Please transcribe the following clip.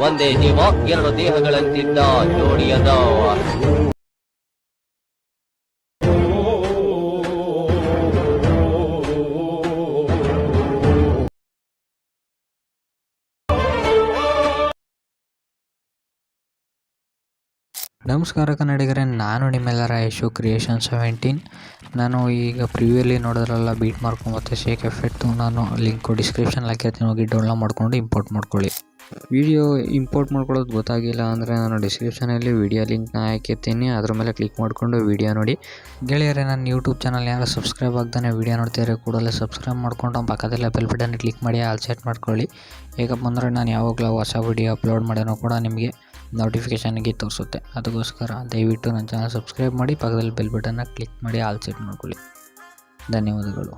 ಒಂದೇ ಜೀವ ಎರಡು ದೇಹಗಳಂತಿದ್ದ ಜೋಡಿಯದ. ನಮಸ್ಕಾರ ಕನ್ನಡಿಗರೇ, ನಾನು ನಿಮ್ಮೆಲ್ಲರ ಯಶು ಕ್ರಿಯೇಷನ್ 17. ನಾನು ಈಗ ಪ್ರಿವ್ಯೂಲಿ ನೋಡೋದ್ರಲ್ಲ ಬೀಟ್ ಮಾರ್ಕು ಮತ್ತು ಶೇಕ್ ಎಫೆಕ್ಟು. ನಾನು ಲಿಂಕು ಡಿಸ್ಕ್ರಿಪ್ಷನ್ ಹಾಕಿರ್ತೀನಿ, ಹೋಗಿ ಡೌನ್ಲೋಡ್ ಮಾಡ್ಕೊಂಡು ಇಂಪೋರ್ಟ್ ಮಾಡ್ಕೊಳ್ಳಿ. ವಿಡಿಯೋ ಇಂಪೋರ್ಟ್ ಮಾಡ್ಕೊಳ್ಳೋದು ಗೊತ್ತಾಗಿಲ್ಲ ಅಂದರೆ ನಾನು ಡಿಸ್ಕ್ರಿಪ್ಷನಲ್ಲಿ ವಿಡಿಯೋ ಲಿಂಕ್ನ ಹಾಕಿರ್ತೀನಿ, ಅದ್ರ ಮೇಲೆ ಕ್ಲಿಕ್ ಮಾಡಿಕೊಂಡು ವಿಡಿಯೋ ನೋಡಿ. ಗೆಳೆಯರೇ, ನನ್ನ ಯೂಟ್ಯೂಬ್ ಚಾನಲ್ ಯಾರು ಸಬ್ಸ್ಕ್ರೈಬ್ ಆಗ್ತಾನೆ ವಿಡಿಯೋ ನೋಡ್ತಿದ್ರೆ ಕೂಡಲೇ ಸಬ್ಸ್ಕ್ರೈಬ್ ಮಾಡ್ಕೊಂಡು ಪಕ್ಕದಲ್ಲೇ ಬೆಲ್ ಬಟನ್ ಕ್ಲಿಕ್ ಮಾಡಿ ಆಲ್ ಸೆಟ್ ಮಾಡ್ಕೊಳ್ಳಿ. ಹೇಗಪ್ಪ ಅಂದರೆ ನಾನು ಯಾವಾಗಲೂ ಹೊಸ ವಿಡಿಯೋ ಅಪ್ಲೋಡ್ ಮಾಡೋಣ ಕೂಡ ನಿಮಗೆ ನೋಟಿಫಿಕೇಷನ್ಗೆ ತೋರಿಸುತ್ತೆ. ಅದಕ್ಕೋಸ್ಕರ ದಯವಿಟ್ಟು ನನ್ನ ಚಾನಲ್ ಸಬ್ಸ್ಕ್ರೈಬ್ ಮಾಡಿ, ಪಕ್ಕದಲ್ಲಿ ಬೆಲ್ ಬಟನ್ನ ಕ್ಲಿಕ್ ಮಾಡಿ ಆಲ್ ಸೆಟ್ ಮಾಡ್ಕೊಳ್ಳಿ. ಧನ್ಯವಾದಗಳು.